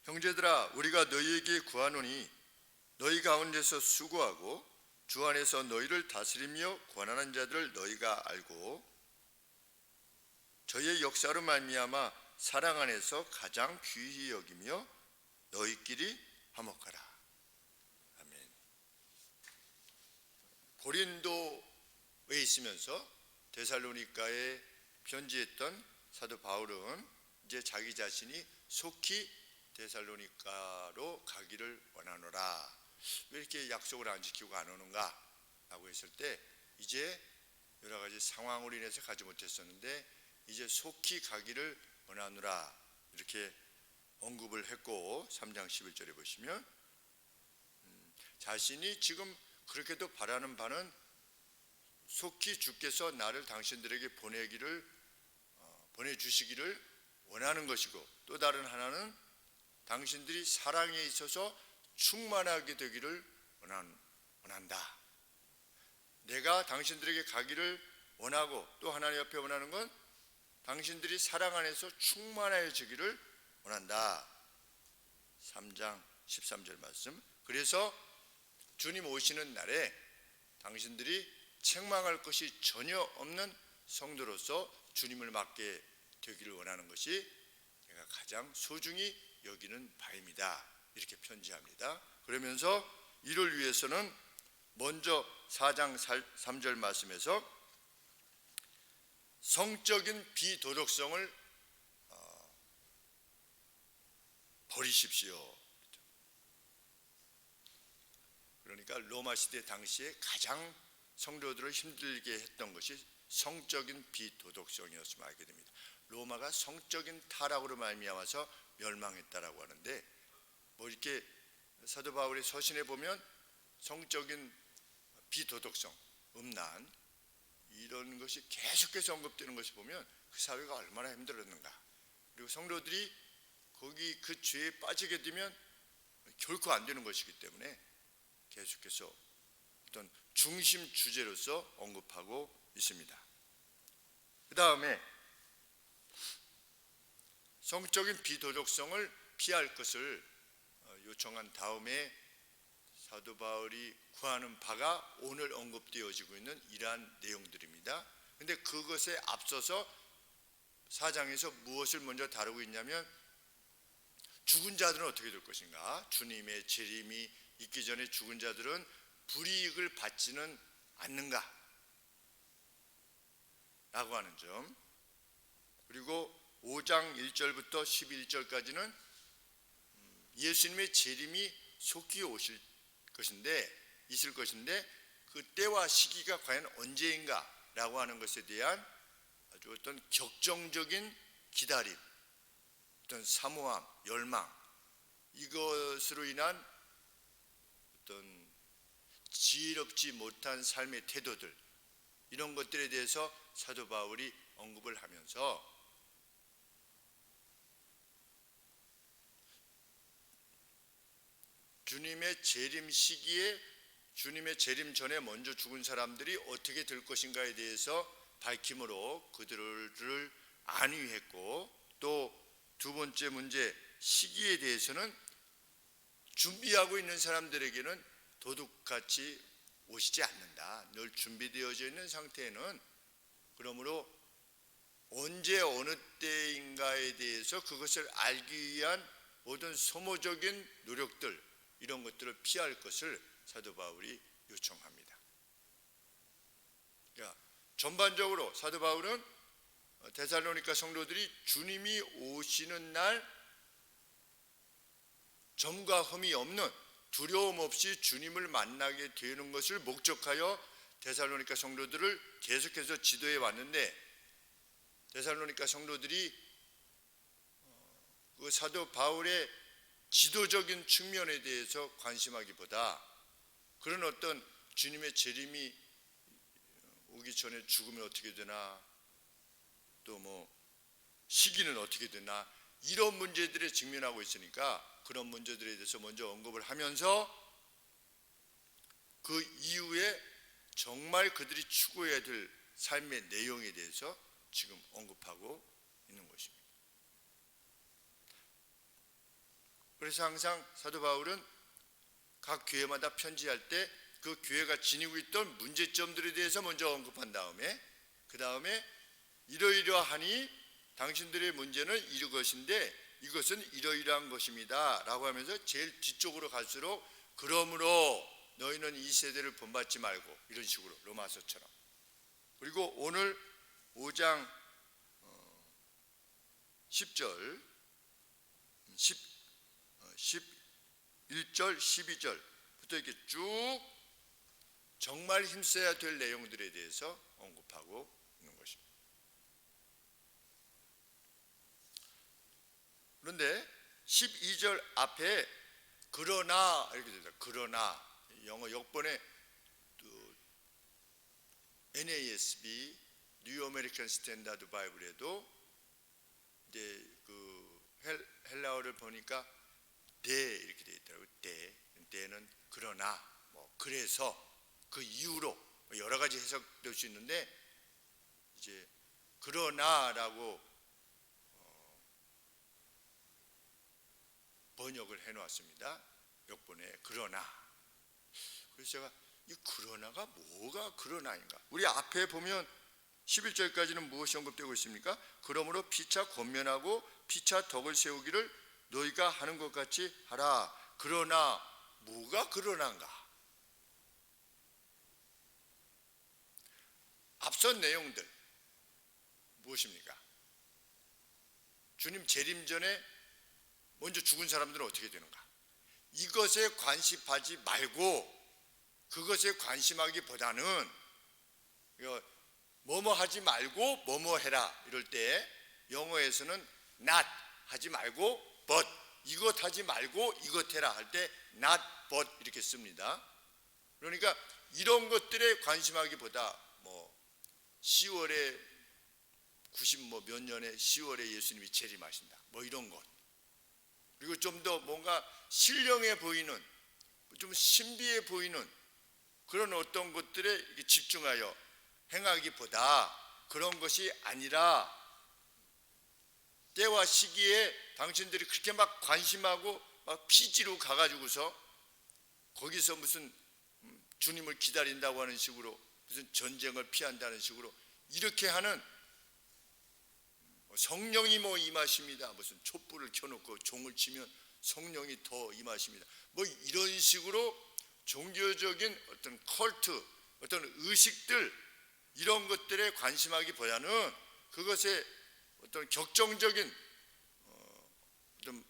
형제들아, 우리가 너희에게 구하노니 너희 가운데서 수고하고 주 안에서 너희를 다스리며 권하는 자들을 너희가 알고 저희의 역사로 말미암아 사랑 안에서 가장 귀히 여기며 너희끼리 화목하라. 아멘. 고린도에 있으면서 데살로니가에 편지했던 사도 바울은 이제 자기 자신이 속히 데살로니가로 가기를 원하노라. 왜 이렇게 약속을 안 지키고 안 오는가? 라고 했을 때 이제 여러 가지 상황으로 인해서 가지 못했었는데 이제 속히 가기를 원하노라 이렇게 언급을 했고 3장 11절에 보시면 자신이 지금 그렇게도 바라는 바는 속히 주께서 나를 당신들에게 보내주시기를 원하는 것이고 또 다른 하나는 당신들이 사랑에 있어서 충만하게 되기를 원한다. 내가 당신들에게 가기를 원하고 또 하나님 앞에 원하는 건 당신들이 사랑 안에서 충만해지기를 원한다. 3장 13절 말씀. 그래서 주님 오시는 날에 당신들이 책망할 것이 전혀 없는 성도로서 주님을 맞게 되기를 원하는 것이 제가 가장 소중히 여기는 바입니다. 이렇게 편지합니다. 그러면서 이를 위해서는 먼저 4장 3절 말씀에서 성적인 비도덕성을 버리십시오. 그러니까 로마 시대 당시에 가장 성도들을 힘들게 했던 것이 성적인 비도덕성이었음을 알게 됩니다. 로마가 성적인 타락으로 말미암아서 멸망했다라고 하는데 뭐 이렇게 사도 바울의 서신에 보면 성적인 비도덕성, 음란 이런 것이 계속해서 언급되는 것을 보면 그 사회가 얼마나 힘들었는가. 그리고 성도들이 거기 그 죄에 빠지게 되면 결코 안 되는 것이기 때문에 계속해서 어떤 중심 주제로서 언급하고 있습니다. 그 다음에 성적인 비도덕성을 피할 것을 요청한 다음에 사도 바울이 구하는 바가 오늘 언급되어지고 있는 이러한 내용들입니다. 그런데 그것에 앞서서 4장에서 무엇을 먼저 다루고 있냐면 죽은 자들은 어떻게 될 것인가? 주님의 재림이 있기 전에 죽은 자들은 불이익을 받지는 않는가? 라고 하는 점. 그리고 5장 1절부터 11절까지는 예수님의 재림이 속히 있을 것인데 그 때와 시기가 과연 언제인가 라고 하는 것에 대한 아주 어떤 격정적인 기다림, 어떤 사모함, 열망, 이것으로 인한 어떤 지혜롭지 못한 삶의 태도들, 이런 것들에 대해서 사도 바울이 언급을 하면서 주님의 재림 시기에 주님의 재림 전에 먼저 죽은 사람들이 어떻게 될 것인가에 대해서 밝힘으로 그들을 안위했고, 또 두 번째 문제 시기에 대해서는 준비하고 있는 사람들에게는 도둑같이 오시지 않는다. 늘 준비되어져 있는 상태에는 그러므로 언제 어느 때인가에 대해서 그것을 알기 위한 모든 소모적인 노력들, 이런 것들을 피할 것을 사도 바울이 요청합니다. 그러니까 전반적으로 사도 바울은 데살로니가 성도들이 주님이 오시는 날 점과 흠이 없는 두려움 없이 주님을 만나게 되는 것을 목적하여 데살로니가 성도들을 계속해서 지도해 왔는데, 데살로니가 성도들이 그 사도 바울의 지도적인 측면에 대해서 관심하기보다 그런 어떤 주님의 재림이 오기 전에 죽으면 어떻게 되나, 또 뭐 시기는 어떻게 되나, 이런 문제들에 직면하고 있으니까 그런 문제들에 대해서 먼저 언급을 하면서 그 이후에 정말 그들이 추구해야 될 삶의 내용에 대해서 지금 언급하고 있는 것입니다. 그래서 항상 사도 바울은 각 교회마다 편지할 때 그 교회가 지니고 있던 문제점들에 대해서 먼저 언급한 다음에 그 다음에 이러이러하니 당신들의 문제는 이것인데 이것은 이러이러한 것입니다 라고 하면서 제일 뒤쪽으로 갈수록 그러므로 너희는 이 세대를 본받지 말고 이런 식으로 로마서처럼. 그리고 오늘 5장 10절 11절 12절부터 이렇게 쭉 정말 힘써야 될 내용들에 대해서 언급하고 있는 것입니다. 그런데 12절 앞에 그러나 이렇게 됩니다. 그러나 영어 역본에 NASB 뉴 아메리칸 스탠다드 바이블에도 이제 그 헬라어를 보니까 대 이렇게 돼 있더라고요. 대는 그러나 뭐 그래서 그 이유로 여러 가지 해석될 수 있는데 이제 그러나라고 번역을 해놓았습니다. 역본에 그러나. 그래서 제가 이 그러나가 뭐가 그러나인가? 우리 앞에 보면 11절까지는 무엇이 언급되고 있습니까? 그러므로 피차 권면하고 피차 덕을 세우기를 너희가 하는 것 같이 하라. 그러나 뭐가 그러나인가? 앞선 내용들 무엇입니까? 주님 재림 전에 먼저 죽은 사람들은 어떻게 되는가? 이것에 관심하지 말고 그것에 관심하기보다는 뭐뭐 하지 말고 뭐뭐 해라 이럴 때 영어에서는 not 하지 말고 but 이것 하지 말고 이것 해라 할 때 not but 이렇게 씁니다. 그러니까 이런 것들에 관심하기보다 뭐 10월에 90 몇 년에 10월에 예수님이 재림하신다 뭐 이런 것 그리고 좀 더 뭔가 신령해 보이는 좀 신비해 보이는 그런 어떤 것들에 집중하여 행하기보다 그런 것이 아니라 때와 시기에 당신들이 그렇게 막 관심하고 막 피지로 가가지고서 거기서 무슨 주님을 기다린다고 하는 식으로 무슨 전쟁을 피한다는 식으로 이렇게 하는 성령이 뭐 임하십니다. 무슨 촛불을 켜놓고 종을 치면 성령이 더 임하십니다. 뭐 이런 식으로 종교적인 어떤 컬트, 어떤 의식들 이런 것들에 관심하기보다는 그것에 어떤 격정적인 어떤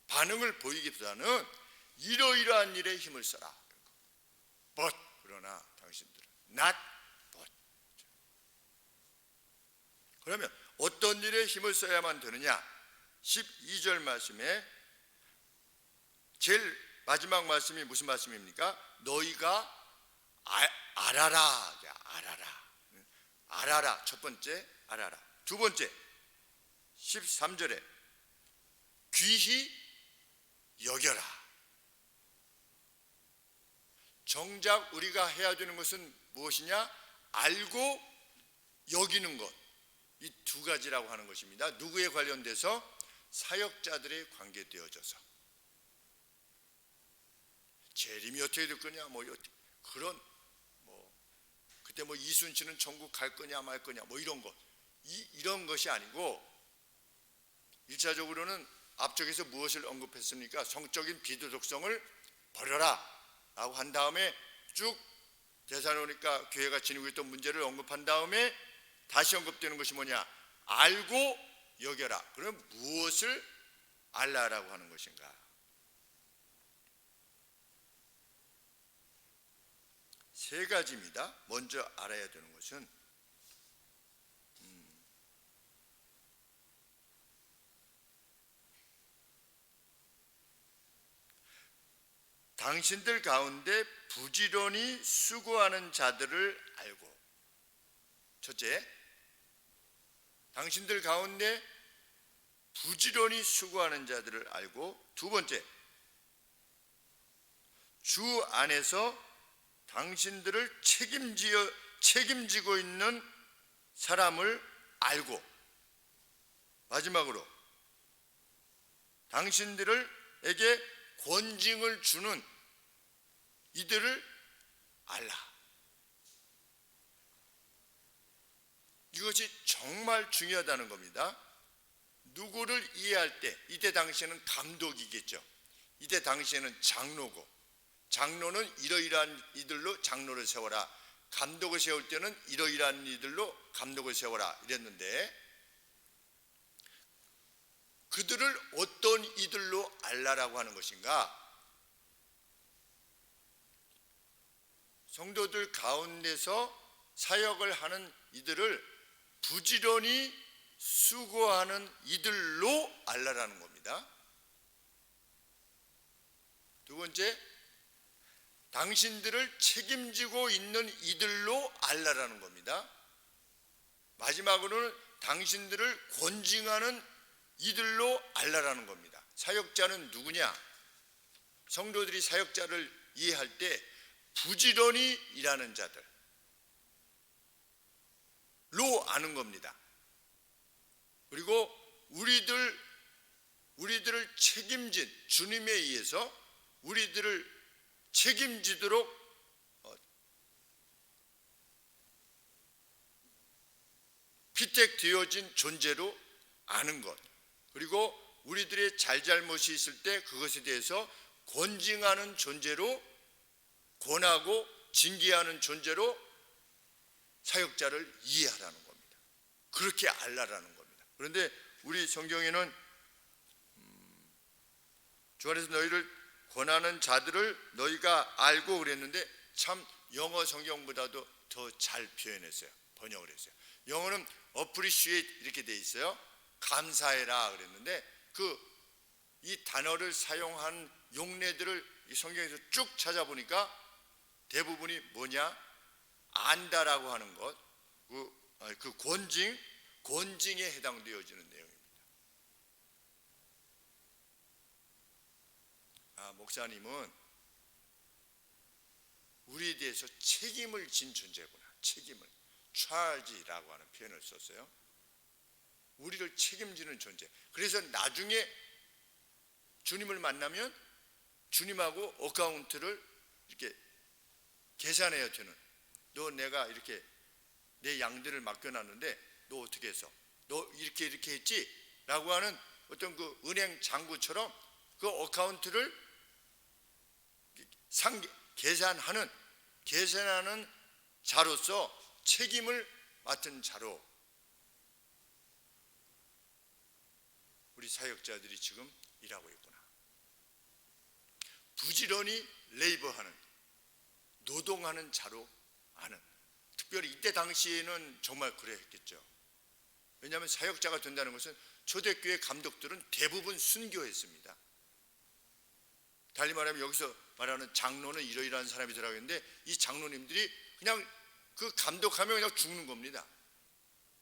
반응을 보이기보다는 이러이러한 일에 힘을 써라. but 그러나 당신들은 not but. 그러면 어떤 일에 힘을 써야만 되느냐? 12절 말씀에 제일 마지막 말씀이 무슨 말씀입니까? 너희가 알아라. 알아라. 첫 번째 알아라. 두 번째 13절에 귀히 여겨라. 정작 우리가 해야 되는 것은 무엇이냐? 알고 여기는 것. 이 두 가지라고 하는 것입니다. 누구에 관련돼서? 사역자들에 관계되어져서 재림이 어떻게 될 거냐 뭐 그런 뭐 그때 뭐 이순신은 천국 갈 거냐 말 거냐 뭐 이런 것 이런 것이 아니고 1차적으로는 앞쪽에서 무엇을 언급했습니까? 성적인 비도덕성을 버려라 라고 한 다음에 쭉 데살로니가 교회가 지니고 있던 문제를 언급한 다음에 다시 언급되는 것이 뭐냐? 알고 여겨라. 그럼 무엇을 알라라고 하는 것인가? 세 가지입니다. 먼저 알아야 되는 것은 당신들 가운데 부지런히 수고하는 자들을 알고 첫째, 당신들 가운데 부지런히 수고하는 자들을 알고 두 번째, 주 안에서 당신들을 책임지고 있는 사람을 알고 마지막으로 당신들에게 권징을 주는 이들을 알라. 이것이 정말 중요하다는 겁니다. 누구를 이해할 때, 이때 당시에는 감독이겠죠. 이때 당시에는 장로고, 장로는 이러이러한 이들로 장로를 세워라, 감독을 세울 때는 이러이러한 이들로 감독을 세워라 이랬는데, 그들을 어떤 이들로 알라라고 하는 것인가? 성도들 가운데서 사역을 하는 이들을 부지런히 수고하는 이들로 알라라는 겁니다. 두 번째, 당신들을 책임지고 있는 이들로 알라라는 겁니다. 마지막으로는 당신들을 권징하는 이들로 알라라는 겁니다. 사역자는 누구냐? 성도들이 사역자를 이해할 때 부지런히 일하는 자들로 아는 겁니다. 그리고 우리들을 책임진 주님에 의해서 우리들을 책임지도록 피택되어진 존재로 아는 것, 그리고 우리들의 잘잘못이 있을 때 그것에 대해서 권징하는 존재로, 권하고 징계하는 존재로 사역자를 이해하라는 겁니다. 그렇게 알라라는 겁니다. 그런데 우리 성경에는 주 안에서 너희를 권하는 자들을 너희가 알고 그랬는데, 참 영어 성경보다도 더 잘 표현했어요. 번역을 했어요. 영어는 appreciate 이렇게 돼 있어요. 감사해라 그랬는데, 이 단어를 사용한 용례들을 이 성경에서 쭉 찾아보니까 대부분이 뭐냐? 안다라고 하는 것, 그 권징에 해당되어지는 내용입니다. 목사님은 우리에 대해서 책임을 진 존재구나. 책임을, charge라고 하는 표현을 썼어요. 우리를 책임지는 존재. 그래서 나중에 주님을 만나면 주님하고 어카운트를 이렇게 계산해야 되는, 너 내가 이렇게 내 양들을 맡겨놨는데 너 어떻게 했어? 너 이렇게 했지? 라고 하는 어떤 그 은행 장부처럼 그 어카운트를 계산하는 자로서 책임을 맡은 자로 우리 사역자들이 지금 일하고 있구나. 부지런히 레이버하는, 노동하는 자로 아는. 특별히 이때 당시에는 정말 그랬겠죠. 왜냐하면 사역자가 된다는 것은 초대교회 감독들은 대부분 순교했습니다. 달리 말하면 여기서 말하는 장로는 이러이러한 사람이더라고 했는데, 이 장로님들이 그냥 그 감독하면 그냥 죽는 겁니다.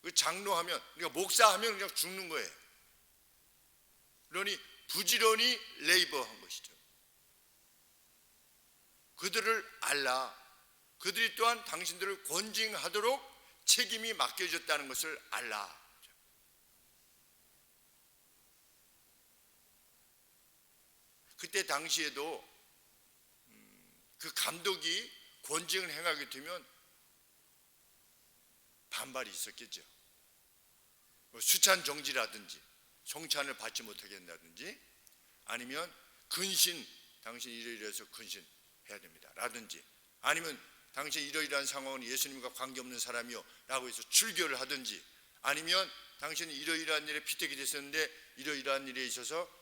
그 장로하면, 그러니까 목사하면 그냥 죽는 거예요. 그러니 부지런히 레이버한 것이죠. 그들을 알라. 그들이 또한 당신들을 권징하도록 책임이 맡겨졌다는 것을 알라. 그때 당시에도 그 감독이 권징을 행하게 되면 반발이 있었겠죠. 수찬 정지라든지 성찬을 받지 못하게 한다든지, 아니면 근신, 당신 이러이러해서 근신해야 됩니다 라든지, 아니면 당신 이러이러한 상황은 예수님과 관계없는 사람이요 라고 해서 출교를 하든지, 아니면 당신은 이러이러한 일에 피택이 됐었는데 이러이러한 일에 있어서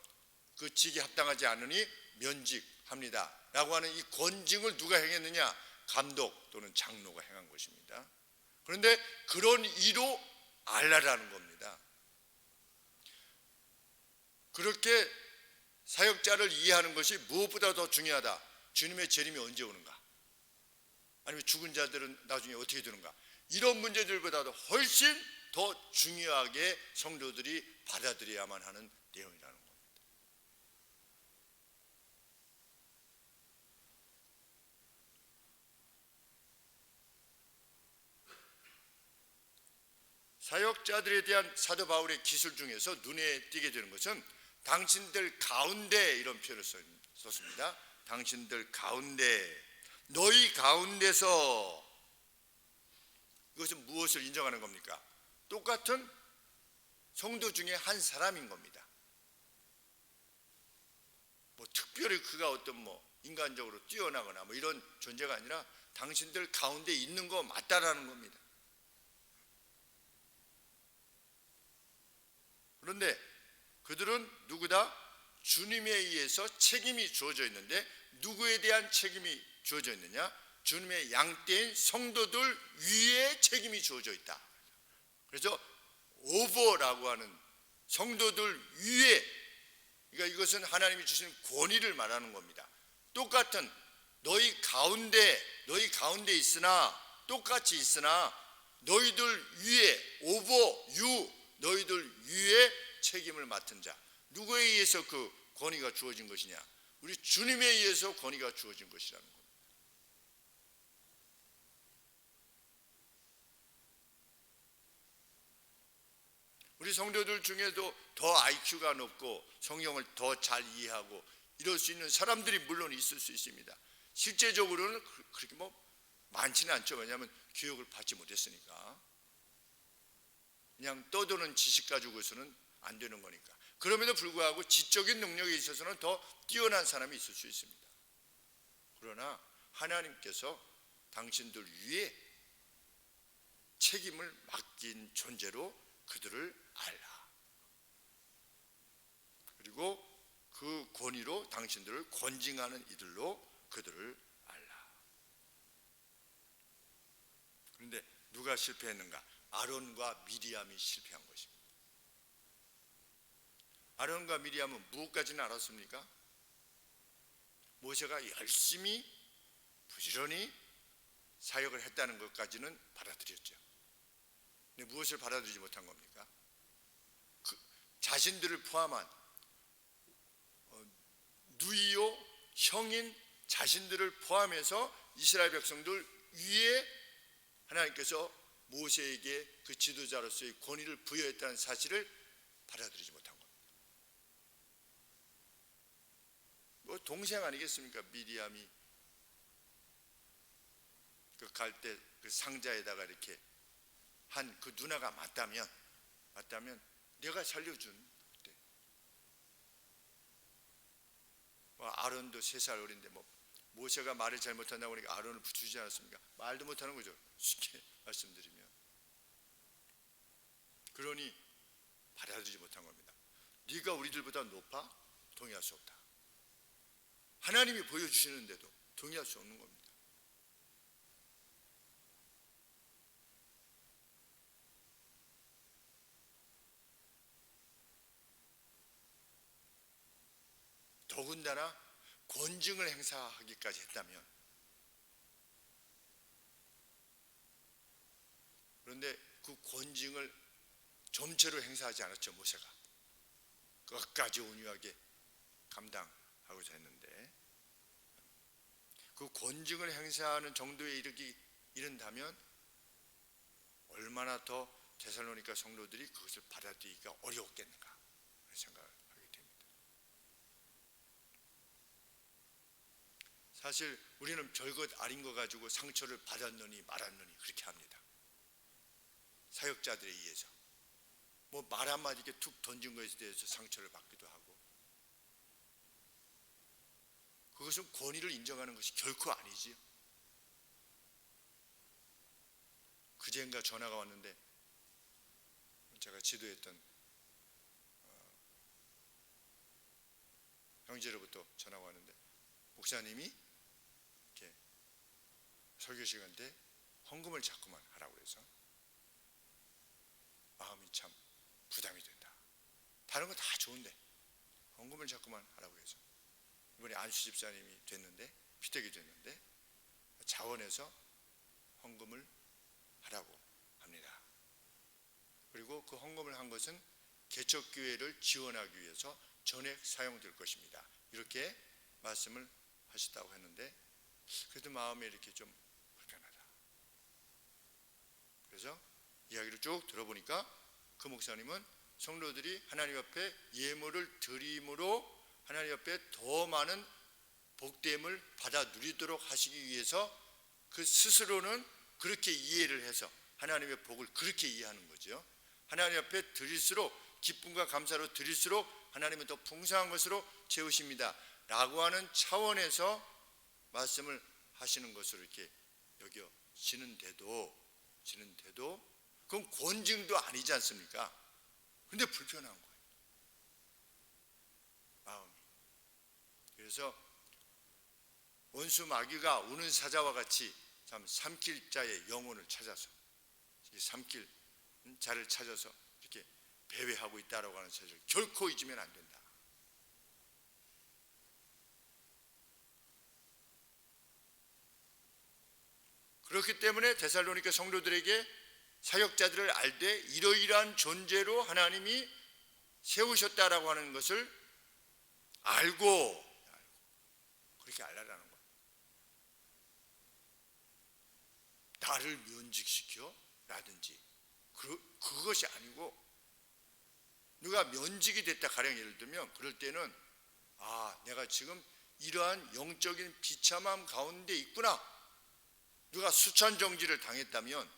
그 직에 합당하지 않으니 면직합니다 라고 하는 이 권징을 누가 행했느냐? 감독 또는 장로가 행한 것입니다. 그런데 그런 이로 알라라는 겁니다. 그렇게 사역자를 이해하는 것이 무엇보다 더 중요하다. 주님의 재림이 언제 오는가? 아니면 죽은 자들은 나중에 어떻게 되는가? 이런 문제들보다도 훨씬 더 중요하게 성도들이 받아들여야만 하는 내용이라는 겁니다. 사역자들에 대한 사도 바울의 기술 중에서 눈에 띄게 되는 것은 당신들 가운데 이런 표현을 썼습니다. 당신들 가운데, 너희 가운데서. 이것은 무엇을 인정하는 겁니까? 똑같은 성도 중에 한 사람인 겁니다. 뭐 특별히 그가 어떤 뭐 인간적으로 뛰어나거나 뭐 이런 존재가 아니라 당신들 가운데 있는 거 맞다라는 겁니다. 그런데 그들은 누구다? 주님에 의해서 책임이 주어져 있는데, 누구에 대한 책임이 주어져 있느냐? 주님의 양떼인 성도들 위에 책임이 주어져 있다. 그래서 오버라고 하는 성도들 위에, 그러니까 이것은 하나님이 주신 권위를 말하는 겁니다. 똑같은 너희 가운데 있으나, 똑같이 있으나 너희들 위에, 오버 유, 너희들 위에 책임을 맡은 자. 누구에 의해서 그 권위가 주어진 것이냐? 우리 주님에 의해서 권위가 주어진 것이라는 겁니다. 우리 성도들 중에도 더 IQ가 높고 성경을 더 잘 이해하고 이럴 수 있는 사람들이 물론 있을 수 있습니다. 실제적으로는 그렇게 뭐 많지는 않죠. 왜냐하면 교육을 받지 못했으니까. 그냥 떠도는 지식 가지고서는 안 되는 거니까. 그럼에도 불구하고 지적인 능력에 있어서는 더 뛰어난 사람이 있을 수 있습니다. 그러나 하나님께서 당신들 위에 책임을 맡긴 존재로 그들을 알라. 그리고 그 권위로 당신들을 권징하는 이들로 그들을 알라. 그런데 누가 실패했는가? 아론과 미리암이 실패한 것입니다. 아론과 미리암은 무엇까지는 알았습니까? 모세가 열심히 부지런히 사역을 했다는 것까지는 받아들였죠. 근데 무엇을 받아들이지 못한 겁니까? 자신들을 포함한 누이요, 형인 자신들을 포함해서 이스라엘 백성들 위에 하나님께서 모세에게 그 지도자로서의 권위를 부여했다는 사실을 받아들이지 못한 겁니다. 뭐 동생 아니겠습니까? 미리암이 그 갈 때 그 상자에다가 이렇게 한 그 누나가 맞다면 내가 살려준 그때. 뭐 아론도 3살 어린데 뭐 모세가 말을 잘못한다고 하니까 아론을 붙이지 않았습니까? 말도 못하는 거죠. 쉽게 말씀드리면. 그러니 받아들이지 못한 겁니다. 네가 우리들보다 높아? 동의할 수 없다. 하나님이 보여주시는데도 동의할 수 없는 겁니다. 더군다나 권징을 행사하기까지 했다면, 그런데 그 권징을 점체로 행사하지 않았죠. 모세가 끝까지 온유하게 감당하고자 했는데, 그 권징을 행사하는 정도에 이른다면 얼마나 더 데살로니가 성도들이 그것을 받아들이기가 어려웠겠는가 생각을 하게 됩니다. 사실 우리는 별것 아닌 거 가지고 상처를 받았느니 말았느니 그렇게 합니다. 사역자들에 의해서 뭐 말 한마디 이렇게 툭 던진 것에 대해서 상처를 받기도 하고, 그것은 권위를 인정하는 것이 결코 아니지요. 그제인가 전화가 왔는데, 제가 지도했던 형제로부터 전화가 왔는데, 목사님이 이렇게 설교 시간 때 헌금을 자꾸만 하라고 해서 마음이 참 부담이 된다. 다른 거 다 좋은데 헌금을 자꾸만 하라고 해서 이번에 안수 집사님이 됐는데, 피택이 됐는데 자원해서 헌금을 하라고 합니다. 그리고 그 헌금을 한 것은 개척교회를 지원하기 위해서 전액 사용될 것입니다. 이렇게 말씀을 하셨다고 했는데, 그래도 마음이 이렇게 좀 불편하다. 그래서 이야기를 쭉 들어보니까 그 목사님은 성도들이 하나님 앞에 예물을 드림으로 하나님 앞에 더 많은 복됨을 받아 누리도록 하시기 위해서 그 스스로는 그렇게 이해를 해서 하나님의 복을 그렇게 이해하는 거죠. 하나님 앞에 드릴수록 기쁨과 감사로 드릴수록 하나님은 더 풍성한 것으로 채우십니다 라고 하는 차원에서 말씀을 하시는 것으로 이렇게 여겨지는데도 그건 권징도 아니지 않습니까? 근데 불편한 거예요, 마음이. 그래서 원수 마귀가 우는 사자와 같이 참 삼킬 자의 영혼을 찾아서 삼킬 자를 찾아서 이렇게 배회하고 있다라고 하는 사실을 결코 잊으면 안 된다. 그렇기 때문에 데살로니가 성도들에게 사역자들을 알되 이러이러한 존재로 하나님이 세우셨다라고 하는 것을 알고 그렇게 알라라는 거예요. 나를 면직시켜? 라든지 그것이 아니고, 누가 면직이 됐다 가령 예를 들면 그럴 때는 내가 지금 이러한 영적인 비참함 가운데 있구나. 누가 수찬정지를 당했다면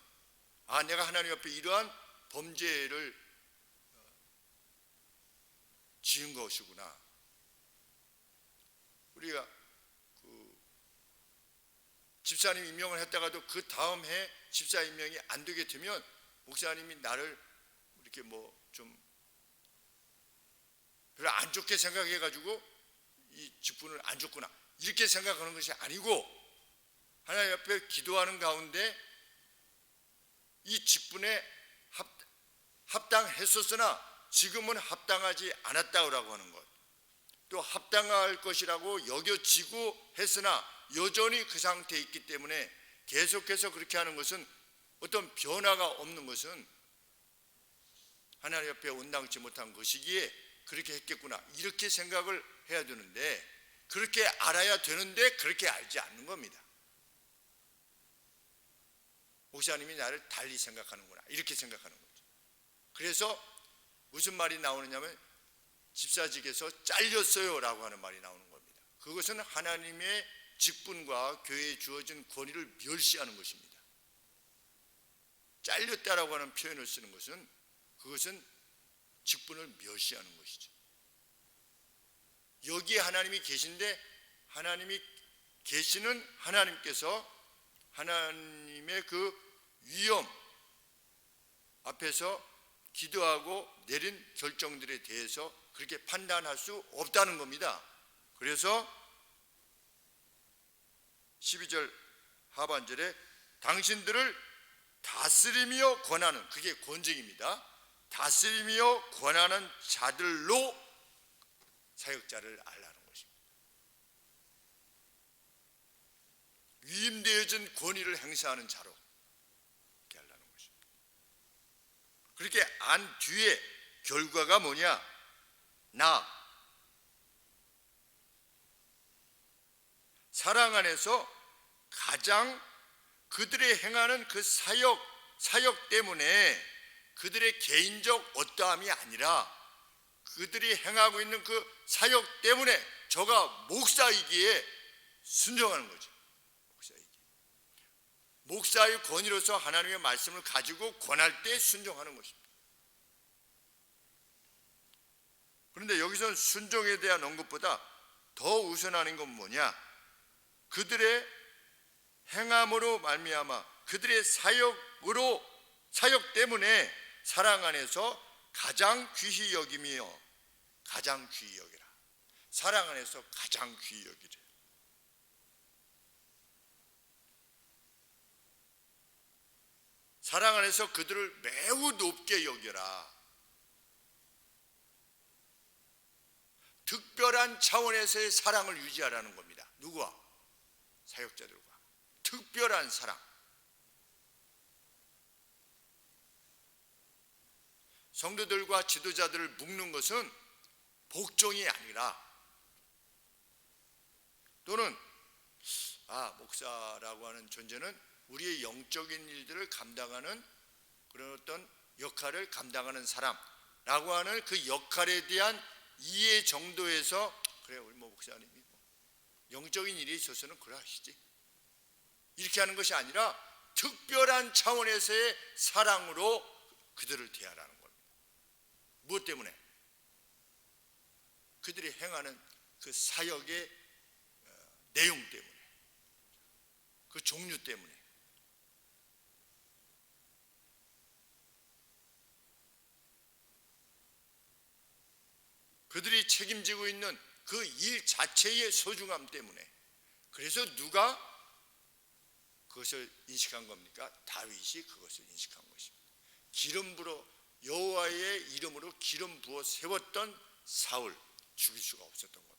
내가 하나님 앞에 이러한 범죄를 지은 것이구나. 우리가 집사님 임명을 했다가도 그 다음 해 집사 임명이 안 되게 되면 목사님이 나를 이렇게 좀 별로 안 좋게 생각해가지고 이 직분을 안 줬구나 이렇게 생각하는 것이 아니고, 하나님 앞에 기도하는 가운데 이 직분에 합당했었으나 지금은 합당하지 않았다고 하는 것, 또 합당할 것이라고 여겨지고 했으나 여전히 그 상태에 있기 때문에 계속해서 그렇게 하는 것은, 어떤 변화가 없는 것은 하나님 앞에 온당치 못한 것이기에 그렇게 했겠구나 이렇게 생각을 해야 되는데, 그렇게 알아야 되는데 그렇게 알지 않는 겁니다. 목사님이 나를 달리 생각하는구나 이렇게 생각하는 거죠. 그래서 무슨 말이 나오느냐면 집사직에서 잘렸어요 라고 하는 말이 나오는 겁니다. 그것은 하나님의 직분과 교회에 주어진 권위를 멸시하는 것입니다. 잘렸다라고 하는 표현을 쓰는 것은 그것은 직분을 멸시하는 것이죠. 여기에 하나님이 계신데, 하나님이 계시는 하나님께서 하나님의 그 위엄 앞에서 기도하고 내린 결정들에 대해서 그렇게 판단할 수 없다는 겁니다. 그래서 12절 하반절에 당신들을 다스리며 권하는, 그게 권징입니다. 다스리며 권하는 자들로 사역자를 알라는 것입니다. 위임되어진 권위를 행사하는 자로 이렇게 알라는 것입니다. 그렇게 안 뒤에 결과가 뭐냐? 사랑 안에서 가장 그들의 행하는 그 사역 때문에 그들의 개인적 어떠함이 아니라 그들이 행하고 있는 그 사역 때문에 저가 목사이기에 순종하는 거죠. 목사의 권위로서 하나님의 말씀을 가지고 권할 때 순종하는 것입니다. 그런데 여기서는 순종에 대한 언급보다 더 우선하는 건 뭐냐? 그들의 행함으로 말미암아 그들의 사역 때문에 사랑 안에서 가장 귀히 여기며, 가장 귀히 여기라. 사랑 안에서 가장 귀히 여기래. 사랑 안에서 그들을 매우 높게 여겨라. 특별한 차원에서의 사랑을 유지하라는 겁니다. 누구와? 사역자들과. 특별한 사랑. 성도들과 지도자들을 묶는 것은 복종이 아니라, 또는 목사라고 하는 존재는 우리의 영적인 일들을 감당하는 그런 어떤 역할을 감당하는 사람라고 라고 하는 그 역할에 대한 이해 정도에서 그래 우리 뭐 목사님이 뭐 영적인 일에 있어서는 그러하시지 이렇게 하는 것이 아니라 특별한 차원에서의 사랑으로 그들을 대하라는 겁니다. 무엇 때문에? 그들이 행하는 그 사역의 내용 때문에, 그 종류 때문에. 그들이 책임지고 있는 그 일 자체의 소중함 때문에. 그래서 누가 그것을 인식한 겁니까? 다윗이 그것을 인식한 것입니다. 기름 부어 여호와의 이름으로 기름 부어 세웠던 사울 죽일 수가 없었던 겁니다.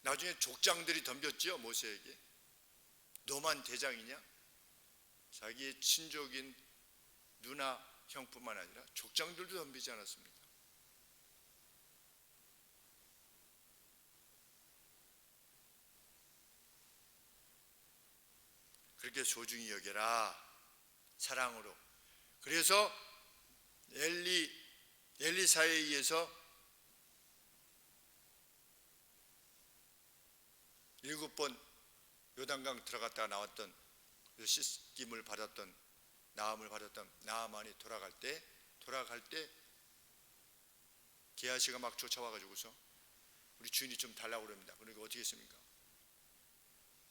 나중에 족장들이 덤볐죠. 모세에게. 너만 대장이냐? 자기의 친족인 누나 형뿐만 아니라 족장들도 덤비지 않았습니까? 그렇게 소중히 여겨라. 사랑으로. 그래서 엘리사에 의해서 7번 요단강 들어갔다가 나왔던 씻김을 받았던 나음을 받았던 나아만이 돌아갈 때 게하시가 막 쫓아와가지고서 우리 주인이 좀 달라고 그럽니다. 그러니까 어떻게 했습니까?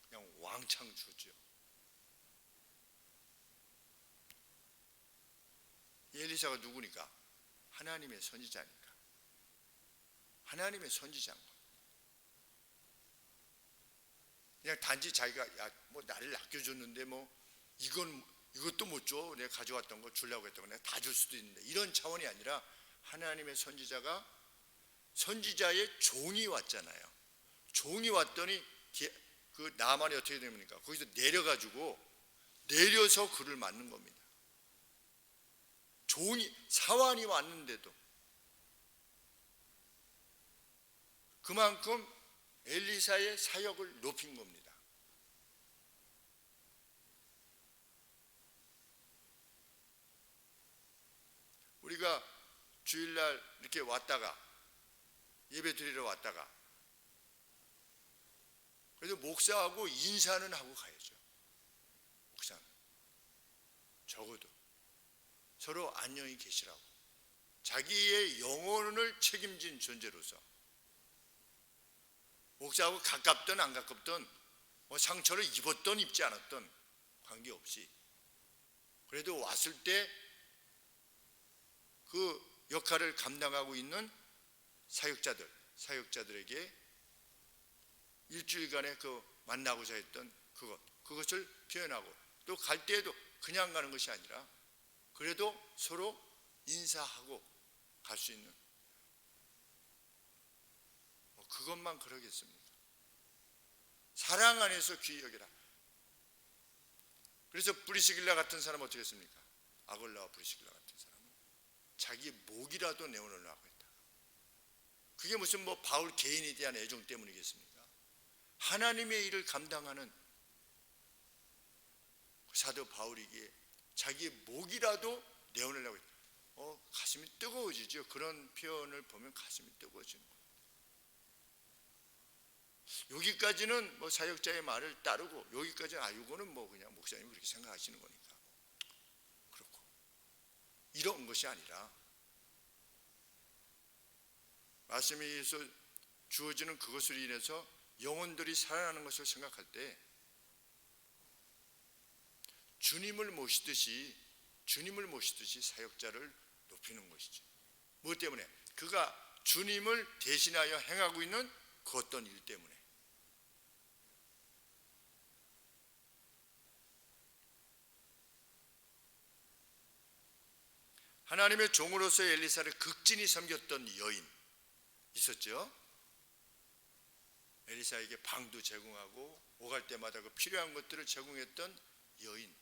그냥 왕창 줬죠. 엘리사가 누구니까? 하나님의 선지자니까. 하나님의 선지자인 거예요. 그냥 단지 자기가 야, 뭐 나를 아껴줬는데 뭐 이것도 못 줘. 내가 가져왔던 거 주려고 했던 거 내가 다 줄 수도 있는데 이런 차원이 아니라 하나님의 선지자가 선지자의 종이 왔잖아요. 종이 왔더니 그 나만이 어떻게 됩니까? 거기서 내려서 그를 맞는 겁니다. 종이 사환이 왔는데도 그만큼 엘리사의 사역을 높인 겁니다. 우리가 주일날 이렇게 왔다가 예배 드리러 왔다가 그래도 목사하고 인사는 하고 가야죠. 목사는 적어도 서로 안녕히 계시라고 자기의 영혼을 책임진 존재로서 목사하고 가깝든 안 가깝든 뭐 상처를 입었든 입지 않았든 관계없이 그래도 왔을 때 그 역할을 감당하고 있는 사역자들에게 일주일간에 그 만나고자 했던 그것을 표현하고 또 갈 때에도 그냥 가는 것이 아니라 그래도 서로 인사하고 갈 수 있는 그것만 그러겠습니까? 사랑 안에서 귀히 여기라. 그래서 브리스길라 같은 사람은 어떻게 했습니까? 아골라와 브리스길라 같은 사람은 자기 목이라도 내어놓으려고 했다. 그게 무슨 뭐 바울 개인에 대한 애정 때문이겠습니까? 하나님의 일을 감당하는 사도 바울이기에 자기의 목이라도 내어놓으려고 했다. 가슴이 뜨거워지죠. 그런 표현을 보면 가슴이 뜨거워지는 거예요. 여기까지는 뭐 사역자의 말을 따르고 여기까지는 이거는 뭐 그냥 목사님이 그렇게 생각하시는 거니까 그렇고 이런 것이 아니라 말씀에 의해서 주어지는 그것으로 인해서 영혼들이 살아나는 것을 생각할 때 주님을 모시듯이 사역자를 높이는 것이죠. 무엇 때문에? 그가 주님을 대신하여 행하고 있는 그 어떤 일 때문에. 하나님의 종으로서 엘리사를 극진히 섬겼던 여인 있었죠. 엘리사에게 방도 제공하고 오갈 때마다 그 필요한 것들을 제공했던 여인.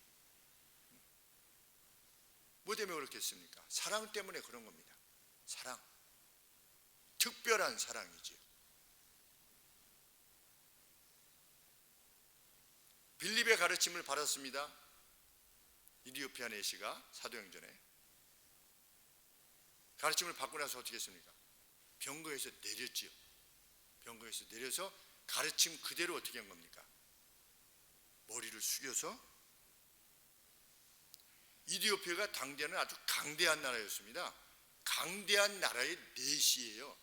뭐 때문에 그렇겠습니까? 사랑 때문에 그런 겁니다. 사랑. 특별한 사랑이죠. 빌립의 가르침을 받았습니다. 이디오피아 내시가 사도행전에 가르침을 받고 나서 어떻게 했습니까? 병거에서 내렸지요. 병거에서 내려서 가르침 그대로 어떻게 한 겁니까? 머리를 숙여서, 이디오피아가 당대는 아주 강대한 나라였습니다. 강대한 나라의 내시예요.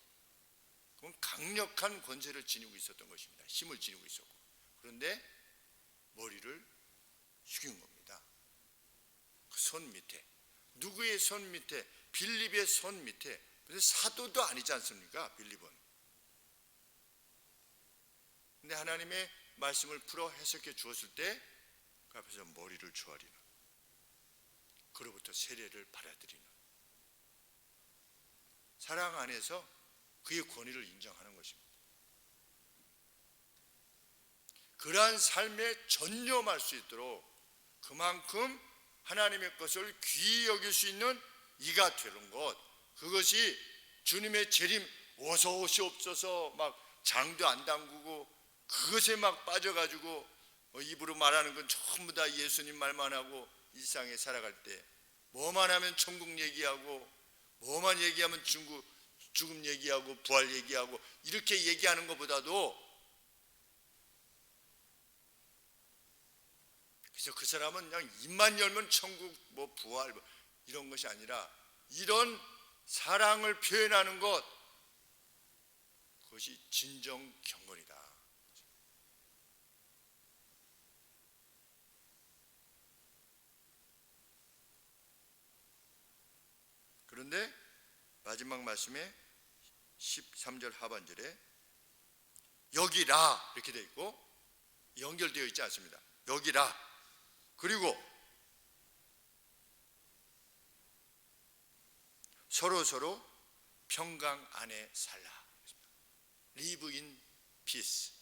그건 강력한 권세를 지니고 있었던 것입니다. 힘을 지니고 있었고. 그런데 머리를 숙인 겁니다. 그 손 밑에, 누구의 손 밑에? 빌립의 손 밑에. 사도도 아니지 않습니까? 빌립은. 근데 하나님의 말씀을 풀어 해석해 주었을 때 그 앞에서 머리를 조아리는, 그로부터 세례를 받아들이는, 사랑 안에서 그의 권위를 인정하는 것입니다. 그러한 삶에 전념할 수 있도록 그만큼 하나님의 것을 귀히 여길 수 있는 이가 되는 것, 그것이 주님의 재림 어서 오시옵소서 막 장도 안 담그고 그것에 막 빠져가지고 입으로 말하는 건 전부 다 예수님 말만 하고 일상에 살아갈 때 뭐만 하면 천국 얘기하고 뭐만 얘기하면 죽음 얘기하고 부활 얘기하고 이렇게 얘기하는 것보다도, 그래서 그 사람은 그냥 입만 열면 천국 뭐 부활 뭐 이런 것이 아니라 이런 사랑을 표현하는 것, 그것이 진정 경건이다. 그런데 마지막 말씀에 13절 하반절에 여기라 이렇게 되어 있고 연결되어 있지 않습니다. 여기라. 그리고 서로 평강 안에 살라. Live in peace.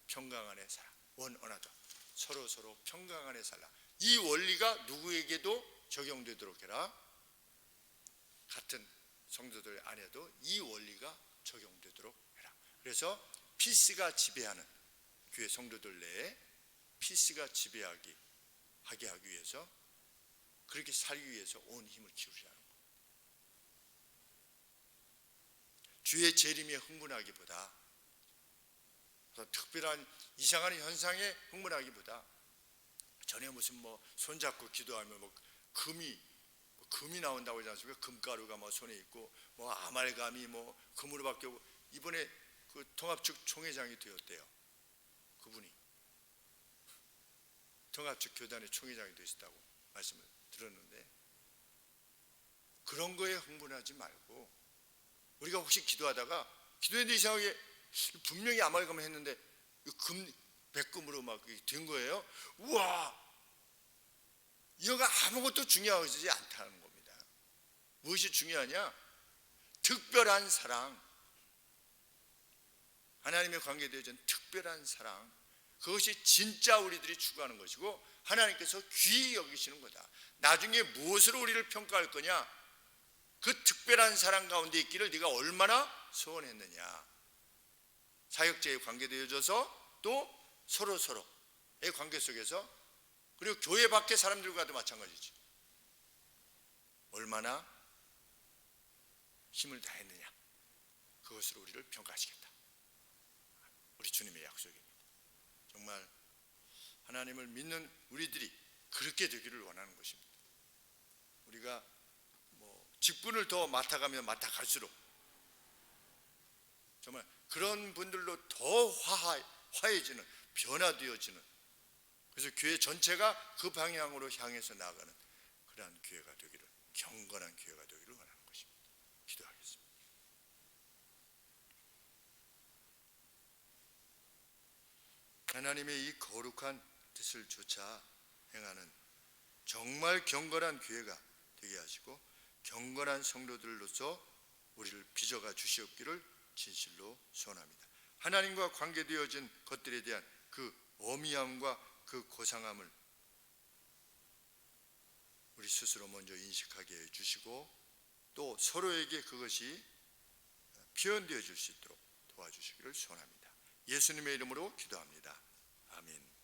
평강 안에 살아. one another. 서로 평강 안에 살라. 이 원리가 누구에게도 적용되도록 해라. 같은 성도들 안에도 이 원리가 적용되도록 해라. 그래서 피스가 지배하는 교회 성도들 내에 피스가 지배하게 하기 위해서, 그렇게 살기 위해서 온 힘을 기울이라는 것. 주의 재림에 흥분하기보다, 특별한 이상한 현상에 흥분하기보다, 전에 무슨 뭐 손잡고 기도하면 뭐 금이 나온다고 하지 않습니까? 금가루가 뭐 손에 있고 뭐 아말감이 뭐 금으로 바뀌고, 이번에 그 통합측 총회장이 되었대요. 그분이 통합측 교단의 총회장이 되셨다고 말씀을 들었는데, 그런 거에 흥분하지 말고, 우리가 혹시 기도했는데 이상하게 분명히 아말감을 했는데 백금으로 막 된 거예요. 우와, 이거가 아무것도 중요하지 않다는 겁니다. 무엇이 중요하냐? 특별한 사랑, 하나님의 관계에 대해서는 특별한 사랑, 그것이 진짜 우리들이 추구하는 것이고 하나님께서 귀히 여기시는 거다. 나중에 무엇으로 우리를 평가할 거냐? 그 특별한 사랑 가운데 있기를 네가 얼마나 소원했느냐. 사역자의 관계에 되어져서 또 서로의 관계 속에서, 그리고 교회 밖의 사람들과도 마찬가지지. 얼마나 힘을 다했느냐, 그것으로 우리를 평가하시겠다. 우리 주님의 약속입니다. 정말 하나님을 믿는 우리들이 그렇게 되기를 원하는 것입니다. 우리가 뭐 직분을 더 맡아가면 맡아갈수록 정말 그런 분들로 더 화해지는, 변화되어지는, 그래서 교회 전체가 그 방향으로 향해서 나아가는 그러한 교회가 되기를, 경건한 교회가 되기를 원하는 것입니다. 기도하겠습니다. 하나님의 이 거룩한 뜻을 쫓아 행하는 정말 경건한 교회가 되게 하시고 경건한 성도들로서 우리를 빚어가 주시옵기를 진실로 소원합니다. 하나님과 관계되어진 것들에 대한 그 어미함과 그 고상함을 우리 스스로 먼저 인식하게 해주시고 또 서로에게 그것이 표현되어 줄 수 있도록 도와주시기를 소원합니다. 예수님의 이름으로 기도합니다. 아멘.